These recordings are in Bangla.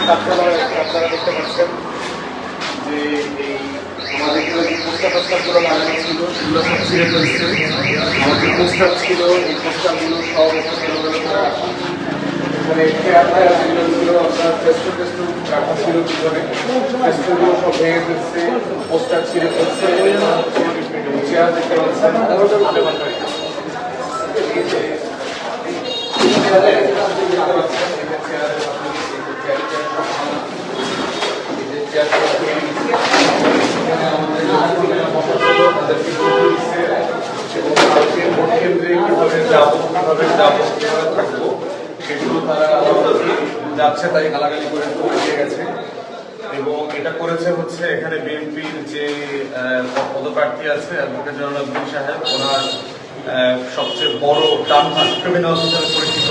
কার্যালয় আপনারা দেখতে পাচ্ছেন যে এই আমাদের যে পোস্টার টোস্টারগুলো লাগানো ছিল সেগুলো সব ছিঁড়ে ফেলছে। আমাদের পোস্টার ছিল, এই পোস্টারগুলো সব এলোমেলো করে রাখা। এখানে চেয়ারগুলো আপনার টেস্টো রাখা ছিল পিছনে, টেস্টোগুলো সব ভেঙে ফেলছে, পোস্টার ছিঁড়ে ফেলছে, চেয়ার দেখতে পাচ্ছেন। সেগুলো তারা যাচ্ছে তাই গালাগালি করে দিয়ে গেছে। এবং এটা করেছে হচ্ছে এখানে বিএনপির যে পদপ্রার্থী আছে অ্যাডভোকেট জেনারেল আব্দুল সাহেব, ওনার সবচেয়ে বড় ডানহাত ক্রিমিনাল হিসেবে পরিচিত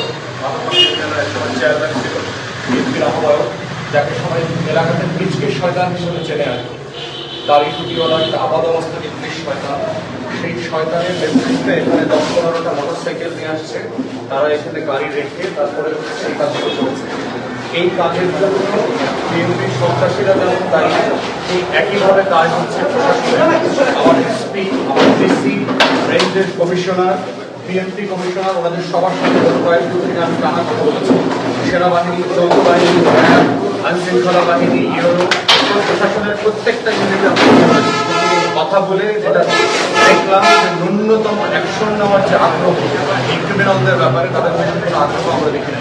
একসময় চেয়ারম্যান ছিল বিএনপির আহ্বায়ক, যাকে সবাই এলাকাতে পিচকে শয়তান হিসেবে চেনে আসবে। দাড়ি টুপিওয়ালা একটা আপাদমস্তক ইংলিশ শয়তান, সেই শয়তানের নেতৃত্বে এখানে 10-15টা মোটরসাইকেল নিয়ে আসছে। তারা এখানে গাড়ি রেখে তারপরে সেই কাজগুলো করেছে। এই কাজের জন্য বিএনপির সন্ত্রাসীরা যেমন দায়ী, এই একইভাবে কাজ হচ্ছে প্রশাসনের। আমার এসপি, আমার ডিসি, রেঞ্জের কমিশনার, বিএনপি কমিশনার, ওনাদের সবার সাথে কয়েকদিন থেকে আমি টানা কথা বলেছি। সেনাবাহিনী, যৌথ বাহিনী, র্যাব, আইনশৃঙ্খলা বাহিনী, ইউরো, প্রশাসনের প্রত্যেকটা ইউনিটে কথা বলে যেটা দেখলাম যে ন্যূনতম অ্যাকশন নেওয়ার যে আগ্রহ এই ক্রিমিনালদের ব্যাপারে, তাদের মধ্যে কোনো আগ্রহ আমরা দেখি না।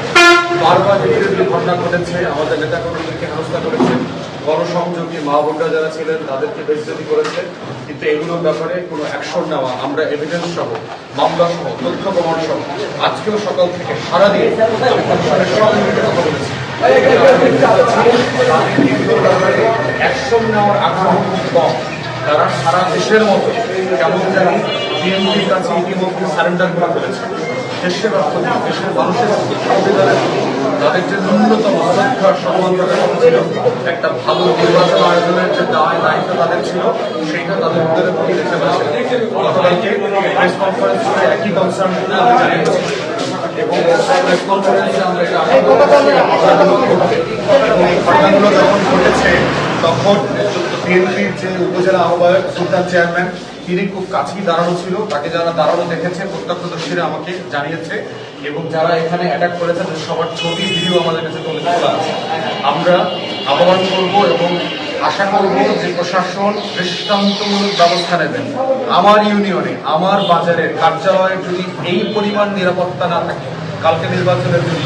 বারবার যে ঘটনা ঘটেছে, আমাদের নেতাকর্মীদেরকে হেনস্থা করেছে, গণসংযোগী মা বোনরা যারা ছিলেন তাদেরকে বেইজ্জতি করেছে, কিন্তু এগুলোর ব্যাপারে কোনো অ্যাকশন নেওয়া, আমরা এভিডেন্স সহ, মামলা সহ, তথ্য প্রমাণ সহ আজকেও সকাল থেকে সারাদিন কমিশনের সব ইউনিটে কথা বলেছি। অ্যাকশন নেওয়ার আগ্রহ খুব কম। তারা সারা দেশের মতো কেমন জানি বিএনপির কাছে ইতিমধ্যে সারেন্ডার করে ফেলেছে। দেশের অর্থনীতি, দেশের মানুষের সংবিধানের তাদের যে ন্যূনতম শ্রদ্ধা সম্মান তাদের ছিল, একটা ভালো নির্বাচন আয়োজনের যে দায়িত্ব তাদের ছিল, সেইটা তাদের ভিতরে দেখতে পাচ্ছে। গতকালকে প্রেস কনফারেন্স করে একই কনসার্ন আমি জানিয়েছি এবং প্রেস কনফারেন্সে আমরা এটা এবং এই ঘটনাগুলো যখন ঘটেছে তখন বিএনপির যে উপজেলা আহ্বায়ক সুলতান চেয়ারম্যান, তিনি খুব কাছেই দাঁড়ানো ছিল। তাকে যারা দাঁড়ানো দেখেছে প্রত্যক্ষদর্শীরা আমাকে জানিয়েছে এবং যারা এখানে অ্যাটাক করেছে সবার ছবি ভিডিও আমাদের কাছে তোলা আছে। আমরা আহ্বান করব এবং আশা করব যে প্রশাসন দৃষ্টান্তমূলক ব্যবস্থা নেবেন। আমার ইউনিয়নে, আমার বাজারের কার্যালয়ে যদি এই পরিমাণ নিরাপত্তা না থাকে কালকে নির্বাচনের জন্য